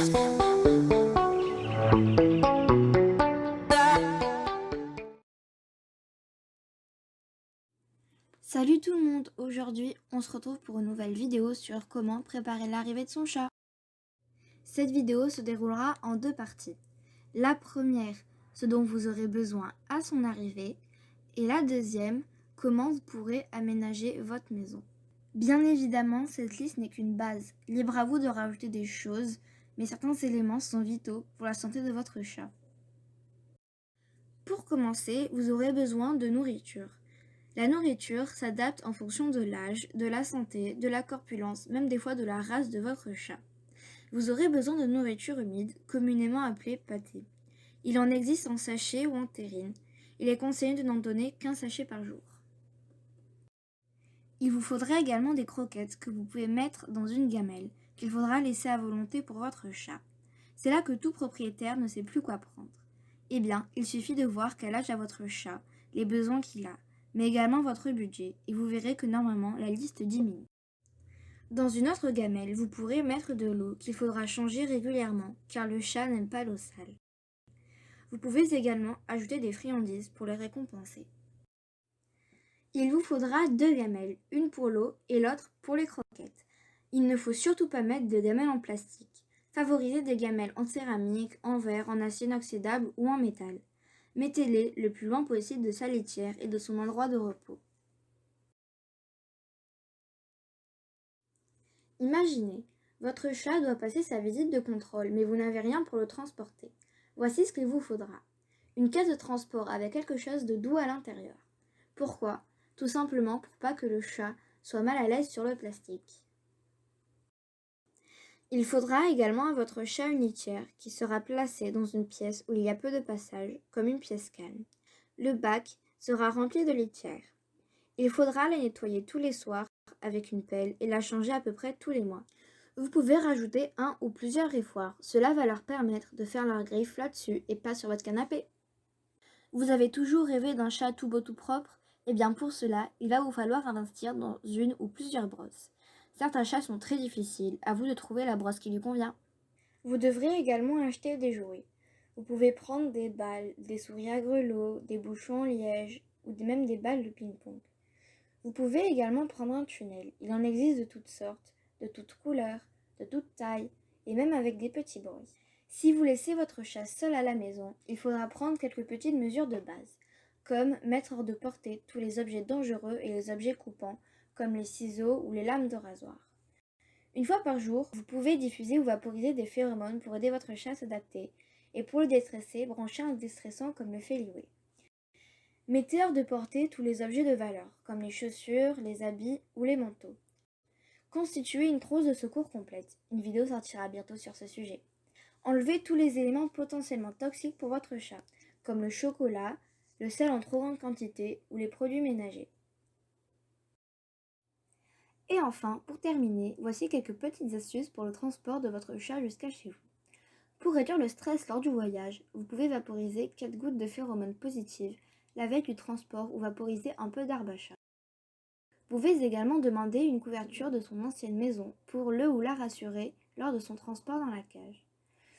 Salut tout le monde, aujourd'hui on se retrouve pour une nouvelle vidéo sur comment préparer l'arrivée de son chat. Cette vidéo se déroulera en deux parties. La première, ce dont vous aurez besoin à son arrivée, et la deuxième, comment vous pourrez aménager votre maison. Bien évidemment, cette liste n'est qu'une base, libre à vous de rajouter des choses, mais certains éléments sont vitaux pour la santé de votre chat. Pour commencer, vous aurez besoin de nourriture. La nourriture s'adapte en fonction de l'âge, de la santé, de la corpulence, même des fois de la race de votre chat. Vous aurez besoin de nourriture humide, communément appelée pâté. Il en existe en sachet ou en terrine. Il est conseillé de n'en donner qu'un sachet par jour. Il vous faudra également des croquettes que vous pouvez mettre dans une gamelle, qu'il faudra laisser à volonté pour votre chat. C'est là que tout propriétaire ne sait plus quoi prendre. Eh bien, il suffit de voir quel âge a votre chat, les besoins qu'il a, mais également votre budget, et vous verrez que normalement la liste diminue. Dans une autre gamelle, vous pourrez mettre de l'eau qu'il faudra changer régulièrement, car le chat n'aime pas l'eau sale. Vous pouvez également ajouter des friandises pour le récompenser. Il vous faudra deux gamelles, une pour l'eau et l'autre pour les croquettes. Il ne faut surtout pas mettre de gamelles en plastique. Favorisez des gamelles en céramique, en verre, en acier inoxydable ou en métal. Mettez-les le plus loin possible de sa litière et de son endroit de repos. Imaginez, votre chat doit passer sa visite de contrôle, mais vous n'avez rien pour le transporter. Voici ce qu'il vous faudra. Une caisse de transport avec quelque chose de doux à l'intérieur. Pourquoi ? Tout simplement pour pas que le chat soit mal à l'aise sur le plastique. Il faudra également à votre chat une litière qui sera placée dans une pièce où il y a peu de passage, comme une pièce calme. Le bac sera rempli de litière. Il faudra la nettoyer tous les soirs avec une pelle et la changer à peu près tous les mois. Vous pouvez rajouter un ou plusieurs griffoirs. Cela va leur permettre de faire leurs griffes là-dessus et pas sur votre canapé. Vous avez toujours rêvé d'un chat tout beau tout propre ? Eh bien pour cela, il va vous falloir investir dans une ou plusieurs brosses. Certains chats sont très difficiles, à vous de trouver la brosse qui lui convient. Vous devrez également acheter des jouets. Vous pouvez prendre des balles, des souris à grelots, des bouchons en liège ou même des balles de ping-pong. Vous pouvez également prendre un tunnel. Il en existe de toutes sortes, de toutes couleurs, de toutes tailles et même avec des petits bruits. Si vous laissez votre chat seul à la maison, il faudra prendre quelques petites mesures de base, comme mettre hors de portée tous les objets dangereux et les objets coupants, comme les ciseaux ou les lames de rasoir. Une fois par jour, vous pouvez diffuser ou vaporiser des phéromones pour aider votre chat à s'adapter, et pour le déstresser, branchez un déstressant comme le fait Liwé. Mettez hors de portée tous les objets de valeur, comme les chaussures, les habits ou les manteaux. Constituez une trousse de secours complète. Une vidéo sortira bientôt sur ce sujet. Enlevez tous les éléments potentiellement toxiques pour votre chat, comme le chocolat, le sel en trop grande quantité ou les produits ménagers. Et enfin, pour terminer, voici quelques petites astuces pour le transport de votre chat jusqu'à chez vous. Pour réduire le stress lors du voyage, vous pouvez vaporiser 4 gouttes de phéromones positives la veille du transport ou vaporiser un peu d'herbe à chat. Vous pouvez également demander une couverture de son ancienne maison pour le ou la rassurer lors de son transport dans la cage.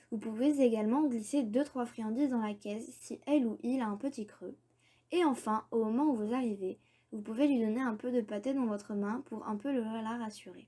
Vous pouvez également glisser 2-3 friandises dans la caisse si elle ou il a un petit creux. Et enfin, au moment où vous arrivez, vous pouvez lui donner un peu de pâté dans votre main pour un peu la rassurer.